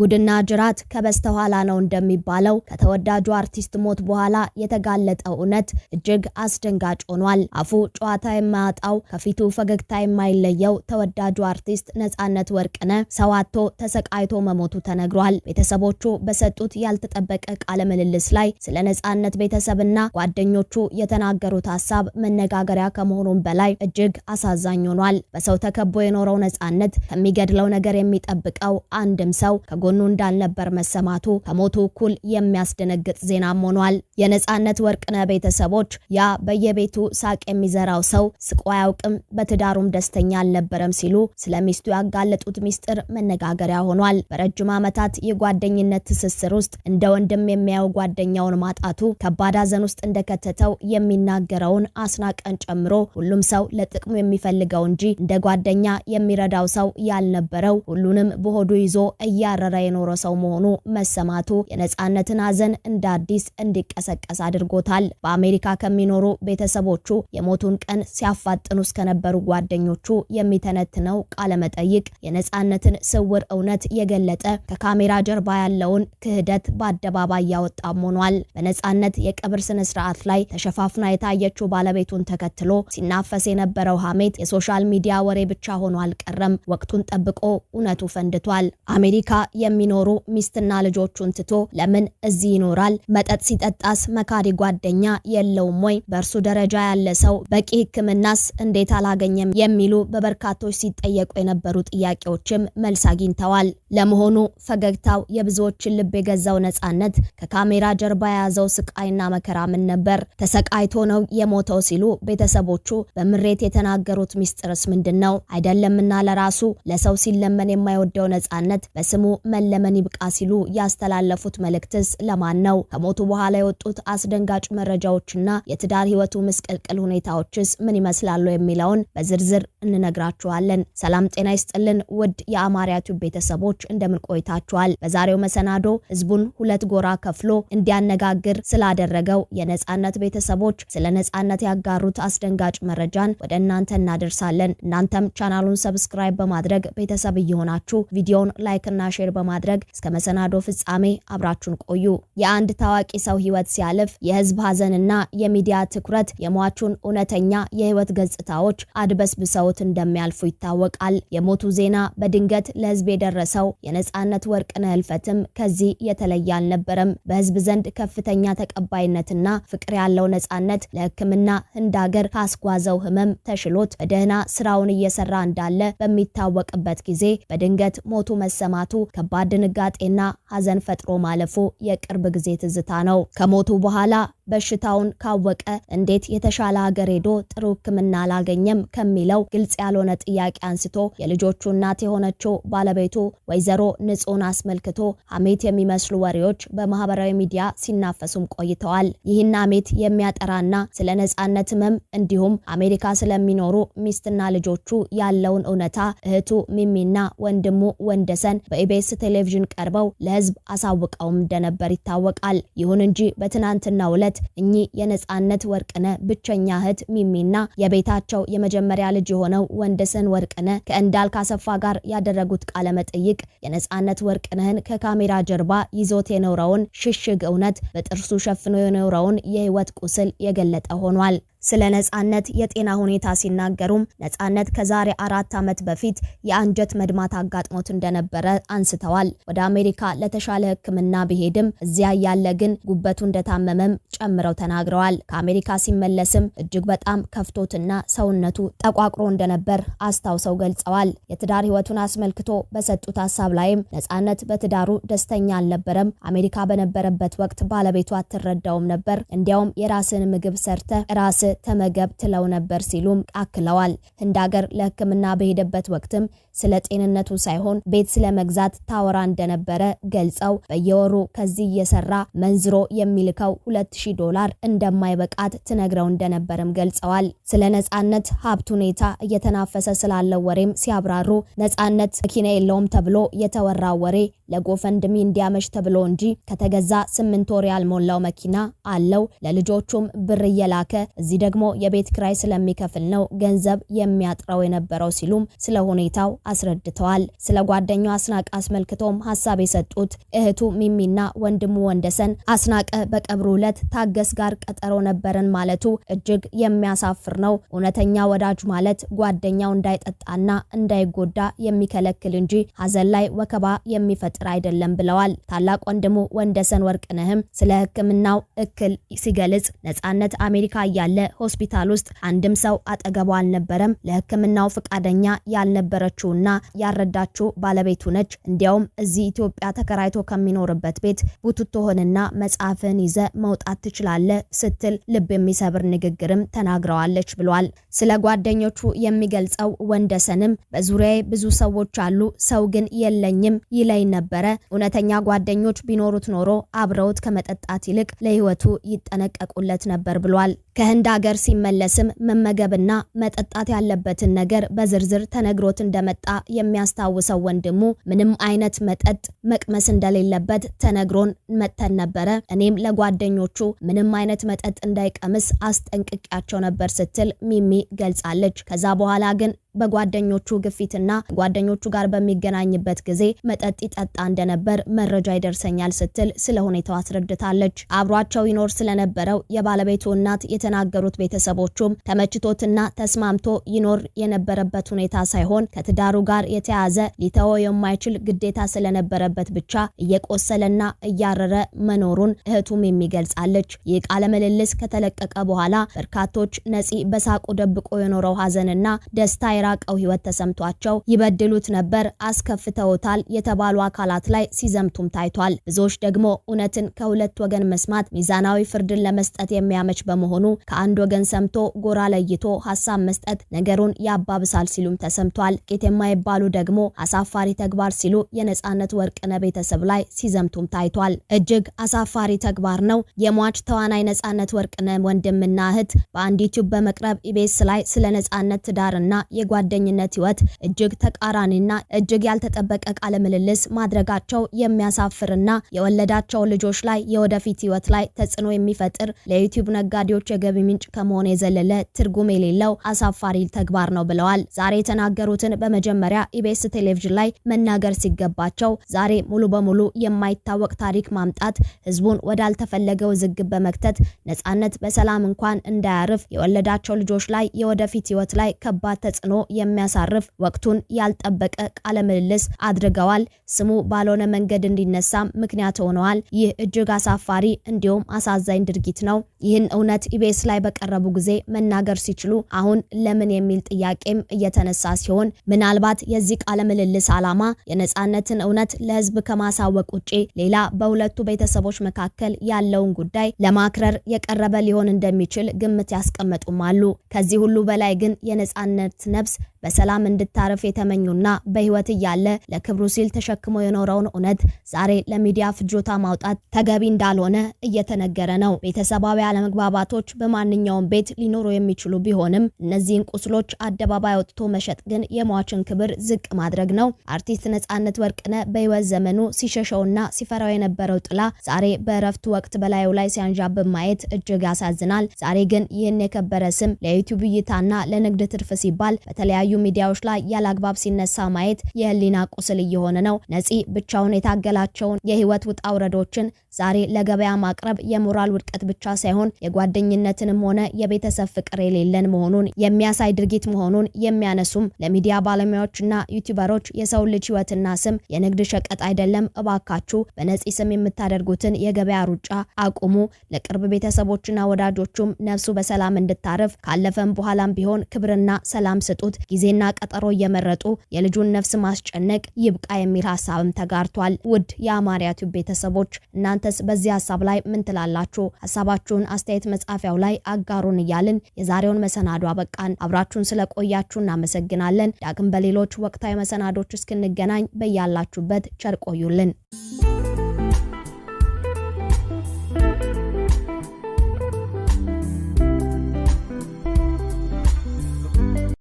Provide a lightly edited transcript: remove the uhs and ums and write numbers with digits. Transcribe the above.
ጉድና ጅራት ከበስተኋላ ነው እንደሚባለው ከተወዳጁ አርቲስት ሞት በኋላ የተጋለጠው እውነት እጅግ አስደንጋጭ ሆኗል። አፉ ጨዋታ የማያጣው ከፊቱ ፈገግታ የማይለየው ተወዳጁ አርቲስት ነጻነት ወርቅነህ ሰው አጥቶ ተሰቃይቶ መሞቱ ተነግሯል። ቤተሰቦቹ በሰጡት ያልተጠበቀ ቃለ ምልልስ ላይ ስለ ነጻነት ቤተሰብና ጓደኞቹ የተናገሩት ሐሳብ መነጋገሪያ ከመሆኑም በላይ እጅግ አሳዛኝ ሆኗል። በሰው ተከቦ የኖረው ነጻነት ከሚገድለው ነገር የሚጠብቀው አንድም ሰው ከጎኑ እንዳልነበር መሰማቱ ከሞቱ እኩል የሚያስደነግጥ ዜናም ሆኗል። የነጻነት ወርቅነህ ቤተሰቦች ያ በየቤቱ ሳቅ የሚዘራው ሰው ስቆ አያውቅም፣ በትዳሩም ደስተኛ አልነበረም ሲሉ ስለሚስቱ ያጋለጡት ሚስጥር መነጋገሪያ ሆኗል። በረጅም ዓመታት የጓደኝነት ትስስር ውስጥ እንደ ወንድም የሚያየው ጓደኛውን ማጣቱ ከባድ ሐዘን ውስጥ እንደከተተው የሚናገረውን አስናቀን ጨምሮ ሁሉም ሰው ለጥቅሙ የሚፈልገው እንጂ እንደ ጓደኛ የሚረዳው ሰው ያልነበረው ሁሉንም በሆዱ ይዞ እያረረ የኖረ ሰው መሆኑ መሰማቱ የነጻነትን ሐዘን እንደ አዲስ እንዲቀሰቀስ አድርጎታል። በአሜሪካ ከሚኖሩ ቤተሰቦቹ የሞቱን ቀን ሲያፋጥኑ እስከነበሩ ጓደኞቹ የሚተነትነው ቃለ መጠይቅ የነጻነትን ስውር እውነት የገለጠ ከካሜራ ጀርባ ያለውን ክህደት በአደባባይ ያወጣም ሆኗል። በነጻነት የቀብር ስነ ስርዓት ላይ ተሸፋፍና የታየችው ባለቤቱን ተከትሎ ሲናፈስ የነበረው ሐሜት የሶሻል ሚዲያ ወሬ ብቻ ሆኖ አልቀረም። ወቅቱን ጠብቆ እውነቱ ፈንድቷል። አሜሪካ የሚኖሩ ሚስትና ልጆቹን ትቶ ለምን እዚህ ይኖራል? መጠጥ ሲጠጣስ መካሪ ጓደኛ የለውም ወይ? በእርሱ ደረጃ ያለ ሰው በቂ ሕክምናስ እንዴት አላገኘም? የሚሉ በበርካቶች ሲጠየቁ የነበሩ ጥያቄዎችም መልስ አግኝተዋል። ለመሆኑ ፈገግታው የብዙዎችን ልብ የገዛው ነጻነት ከካሜራ ጀርባ የያዘው ስቃይና መከራ ምን ነበር? ተሰቃይቶ ነው የሞተው ሲሉ ቤተሰቦቹ በምሬት የተናገሩት ሚስጥርስ ምንድነው? አይደለምና ለራሱ ለሰው ሲለመን የማይወደው ነጻነት በስሙ መለመን ይብቃ ሲሉ ያስተላለፉት መልእክትስ ለማን ነው? ከሞቱ በኋላ የወጡት አስደንጋጭ መረጃዎችና የትዳር ህይወቱ ምስቅልቅል ሁኔታዎችስ ምን ይመስላሉ የሚለውን በዝርዝር እንነግራችኋለን። ሰላም ጤና ይስጥልን ውድ የአማርያ ቲዩብ ቤተሰቦች እንደምን ቆይታችኋል? በዛሬው መሰናዶ ህዝቡን ሁለት ጎራ ከፍሎ እንዲያነጋግር ስላደረገው የነጻነት ቤተሰቦች ስለ ነጻነት ያጋሩት አስደንጋጭ መረጃን ወደ እናንተ እናደርሳለን። እናንተም ቻናሉን ሰብስክራይብ በማድረግ ቤተሰብ እየሆናችሁ ቪዲዮውን ላይክ እና ሼር በማድረግ እስከ መሰናዶ ፍጻሜ አብራችሁን ቆዩ። የአንድ ታዋቂ ሰው ህይወት ሲያልፍ የህዝብ ሐዘንና የሚዲያ ትኩረት የሟቹን እውነተኛ የህይወት ገጽታዎች አድበስብሰውት እንደሚያልፉ ይታወቃል። የሞቱ ዜና በድንገት ለህዝብ የደረሰው የነጻነት ወርቅነህ ህልፈትም ከዚህ የተለየ አልነበረም። በህዝብ ዘንድ ከፍተኛ ተቀባይነትና ፍቅር ያለው ነጻነት ለሕክምና ህንድ ሀገር ካስጓዘው ህመም ተሽሎት በደህና ስራውን እየሰራ እንዳለ በሚታወቅበት ጊዜ በድንገት ሞቱ መሰማቱ ከባድ ድንጋጤና ሐዘን ፈጥሮ ማለፉ የቅርብ ጊዜ ትዝታ ነው። ከሞቱ በኋላ በሽታውን ካወቀ እንዴት የተሻለ ሀገር ሄዶ ጥሩ ሕክምና አላገኘም ከሚለው ግልጽ ያልሆነ ጥያቄ አንስቶ የልጆቹ እናት የሆነችው ባለቤቱ ወይዘሮ ንጹህን አስመልክቶ ሐሜት የሚመስሉ ወሬዎች በማህበራዊ ሚዲያ ሲናፈሱም ቆይተዋል። ይህን ሐሜት የሚያጠራና ስለ ነጻነት ህመም እንዲሁም አሜሪካ ስለሚኖሩ ሚስትና ልጆቹ ያለውን እውነታ እህቱ ሚሚና ወንድሙ ወንደሰን በኢቢኤስ ቴሌቪዥን ቀርበው ለህዝብ አሳውቀውም እንደነበር ይታወቃል። ይሁን እንጂ በትናንትናው ዕለት እኚህ የነጻነት ወርቅነህ ብቸኛ እህት ሚሚና የቤታቸው የመጀመሪያ ልጅ የሆነው ወንደሰን ወርቅነህ ከእንዳልክ አሰፋ ጋር ያደረጉት ቃለ መጠይቅ የነጻነት ወርቅነህን ከካሜራ ጀርባ ይዞት የኖረውን ሽሽግ እውነት በጥርሱ ሸፍኖ የኖረውን የህይወት ቁስል የገለጠ ሆኗል። ስለ ነጻነት የጤና ሁኔታ ሲናገሩም ነጻነት ከዛሬ 4 ዓመት በፊት የአንጀት መድማት አጋጥሞት እንደነበረ አንስተዋል። ወደ አሜሪካ ለተሻለ ሕክምና ቢሄድም እዚያ ያለ ግን ጉበቱ እንደታመመም ጨምረው ተናግረዋል። ከአሜሪካ ሲመለስም እጅግ በጣም ከፍቶትና ሰውነቱ ጠቋቁሮ እንደነበር አስታውሰው ገልጸዋል። የትዳር ህይወቱን አስመልክቶ በሰጡት ሐሳብ ላይም ነጻነት በትዳሩ ደስተኛ አልነበረም። አሜሪካ በነበረበት ወቅት ባለቤቱ አትረዳውም ነበር። እንዲያውም የራስን ምግብ ሰርተ ራስ ተመገብ ትለው ነበር ሲሉም አክለዋል። ህንድ ሀገር ለሕክምና በሄደበት ወቅትም ስለ ጤንነቱ ሳይሆን ቤት ስለመግዛት ታወራ እንደነበረ ገልጸው በየወሩ ከዚህ እየሰራ መንዝሮ የሚልከው $2000 እንደማይበቃት ትነግረው እንደነበርም ገልጸዋል። ስለ ነጻነት ሀብት ሁኔታ እየተናፈሰ ስላለው ወሬም ሲያብራሩ ነጻነት መኪና የለውም ተብሎ የተወራው ወሬ ለጎፈንድሚ እንዲያመሽ ተብሎ እንጂ ከተገዛ 8 ወር ያልሞላው መኪና አለው። ለልጆቹም ብር እየላከ እዚህ ደግሞ የቤት ኪራይ ስለሚከፍል ነው ገንዘብ የሚያጥረው የነበረው ሲሉም ስለ ሁኔታው አስረድተዋል። ስለ ጓደኛው አስናቀ አስመልክቶም ሐሳብ የሰጡት እህቱ ሚሚና ወንድሙ ወንደሰን አስናቀ በቀብሩ ዕለት ታገስ ጋር ቀጠሮ ነበረን ማለቱ እጅግ የሚያሳፍር ነው። እውነተኛ ወዳጅ ማለት ጓደኛው እንዳይጠጣና እንዳይጎዳ የሚከለክል እንጂ ሐዘን ላይ ወከባ የሚፈጥር አይደለም ብለዋል። ታላቅ ወንድሙ ወንደሰን ወርቅነህም ስለ ሕክምናው እክል ሲገልጽ ነጻነት አሜሪካ ያለ ሆስፒታል ውስጥ አንድም ሰው አጠገቧ አልነበረም። ለሕክምናው ፈቃደኛ ያልነበረችውና ያረዳችው ባለቤቱ ነች። እንዲያውም እዚህ ኢትዮጵያ ተከራይቶ ከሚኖርበት ቤት ቡትቶህንና መጽሐፍን ይዘ መውጣት ትችላለህ ስትል ልብ የሚሰብር ንግግርም ተናግረዋለች ብሏል። ስለ ጓደኞቹ የሚገልጸው ወንደሰንም በዙሪያዬ ብዙ ሰዎች አሉ፣ ሰው ግን የለኝም ይለኝ ነበረ። እውነተኛ ጓደኞች ቢኖሩት ኖሮ አብረውት ከመጠጣት ይልቅ ለህይወቱ ይጠነቀቁለት ነበር ብሏል። ከህንድ ሀገር ሲመለስም መመገብና መጠጣት ያለበትን ነገር በዝርዝር ተነግሮት እንደመጣ የሚያስታውሰው ወንድሙ ምንም አይነት መጠጥ መቅመስ እንደሌለበት ተነግሮን መተን ነበረ። እኔም ለጓደኞቹ ምንም አይነት መጠጥ እንዳይቀምስ አስጠንቅቂያቸው ነበር ስትል ሚሚ ገልጻለች። ከዛ በኋላ ግን በጓደኞቹ ግፊትና ጓደኞቹ ጋር በሚገናኝበት ጊዜ መጠጥ ይጠጣ እንደነበር መረጃ ይደርሰኛል ስትል ስለ ሁኔታው አስረድታለች። አብሯቸው ይኖር ስለነበረው የባለቤቱ እናት የተናገሩት ቤተሰቦቹም ተመችቶትና ተስማምቶ ይኖር የነበረበት ሁኔታ ሳይሆን ከትዳሩ ጋር የተያዘ ሊተወው የማይችል ግዴታ ስለነበረበት ብቻ እየቆሰለና እያረረ መኖሩን እህቱም የሚገልጻለች። ይህ ቃለ ምልልስ ከተለቀቀ በኋላ በርካቶች ነፂ በሳቁ ደብቆ የኖረው ሀዘንና ደስታ የራቀው ህይወት ተሰምቷቸው ይበድሉት ነበር፣ አስከፍተውታል የተባሉ አካላት ላይ ሲዘምቱም ታይቷል። ብዙዎች ደግሞ እውነትን ከሁለት ወገን መስማት ሚዛናዊ ፍርድን ለመስጠት የሚያመች በመሆኑ ከአንድ ወገን ሰምቶ ጎራ ለይቶ ሐሳብ መስጠት ነገሩን ያባብሳል ሲሉም ተሰምቷል። ጥቂት የማይባሉ ደግሞ አሳፋሪ ተግባር ሲሉ የነጻነት ወርቅነህ ቤተሰብ ላይ ሲዘምቱም ታይቷል። እጅግ አሳፋሪ ተግባር ነው። የሟች ተዋናይ ነጻነት ወርቅነህ ወንድምና እህት በአንድ ዩቲዩብ በመቅረብ ኢቢኤስ ላይ ስለ ነጻነት ትዳርና የጓደኝነት ህይወት እጅግ ተቃራኒና እጅግ ያልተጠበቀ ቃለ ምልልስ ማድረጋቸው የሚያሳፍርና የወለዳቸው ልጆች ላይ የወደፊት ህይወት ላይ ተጽዕኖ የሚፈጥር ለዩቲዩብ ነጋዴዎች የገቢ ምንጭ ከመሆን የዘለለ ትርጉም የሌለው አሳፋሪ ተግባር ነው ብለዋል። ዛሬ የተናገሩትን በመጀመሪያ ኢቢኤስ ቴሌቪዥን ላይ መናገር ሲገባቸው ዛሬ ሙሉ በሙሉ የማይታወቅ ታሪክ ማምጣት ህዝቡን ወዳልተፈለገ ውዝግብ በመክተት ነጻነት በሰላም እንኳን እንዳያርፍ የወለዳቸው ልጆች ላይ የወደፊት ህይወት ላይ ከባድ ተጽዕኖ የሚያሳርፍ ወቅቱን ያልጠበቀ ቃለ ምልልስ አድርገዋል። ስሙ ባልሆነ መንገድ እንዲነሳም ምክንያት ሆነዋል። ይህ እጅግ አሳፋሪ እንዲሁም አሳዛኝ ድርጊት ነው። ይህን እውነት ኢቢኤስ ላይ በቀረቡ ጊዜ መናገር ሲችሉ አሁን ለምን የሚል ጥያቄም እየተነሳ ሲሆን ምናልባት የዚህ ቃለ ምልልስ ዓላማ የነጻነትን እውነት ለህዝብ ከማሳወቅ ውጪ ሌላ በሁለቱ ቤተሰቦች መካከል ያለውን ጉዳይ ለማክረር የቀረበ ሊሆን እንደሚችል ግምት ያስቀመጡም አሉ። ከዚህ ሁሉ በላይ ግን የነጻነት ነፍስ በሰላም እንድታረፍ የተመኙና በህይወት እያለ ለክብሩ ሲል ተሸክሞ የኖረውን እውነት ዛሬ ለሚዲያ ፍጆታ ማውጣት ተገቢ እንዳልሆነ እየተነገረ ነው። ቤተሰባዊ አለመግባባቶች በማንኛውም ቤት ሊኖሩ የሚችሉ ቢሆንም እነዚህን ቁስሎች አደባባይ አውጥቶ መሸጥ ግን የሟችን ክብር ዝቅ ማድረግ ነው። አርቲስት ነጻነት ወርቅነህ በህይወት ዘመኑ ሲሸሸውና ሲፈራው የነበረው ጥላ ዛሬ በእረፍቱ ወቅት በላዩ ላይ ሲያንዣብብ ማየት እጅግ ያሳዝናል። ዛሬ ግን ይህን የከበረ ስም ለዩቲዩብ እይታና ለንግድ ትርፍ ሲባል በተለያዩ ሚዲያዎች ላይ ያላግባብ ሲነሳ ማየት የህሊና ቁስል እየሆነ ነው። ነፂ ብቻውን የታገላቸውን የህይወት ውጣ ውረዶችን ዛሬ ለገበያ ማቅረብ የሞራል ውድቀት ብቻ ሳይሆን የጓደኝነትንም ሆነ የቤተሰብ ፍቅር የሌለን መሆኑን የሚያሳይ ድርጊት መሆኑን የሚያነሱም ለሚዲያ ባለሙያዎችና ዩቲዩበሮች የሰው ልጅ ህይወትና ስም የንግድ ሸቀጥ አይደለም፣ እባካችሁ በነፂ ስም የምታደርጉትን የገበያ ሩጫ አቁሙ። ለቅርብ ቤተሰቦችና ወዳጆቹም ነፍሱ በሰላም እንድታረፍ ካለፈም በኋላም ቢሆን ክብርና ሰላም ስጡት። ጊዜና ቀጠሮ እየመረጡ የልጁን ነፍስ ማስጨነቅ ይብቃ የሚል ሐሳብም ተጋርቷል። ውድ የአማርያ ቲዩብ ቤተሰቦች እናንተስ በዚህ ሐሳብ ላይ ምን ትላላችሁ? ሐሳባችሁን አስተያየት መጻፊያው ላይ አጋሩን እያልን የዛሬውን መሰናዶ አበቃን። አብራችሁን ስለቆያችሁ እናመሰግናለን። ዳግም በሌሎች ወቅታዊ መሰናዶች እስክንገናኝ በያላችሁበት ቸር ቆዩልን።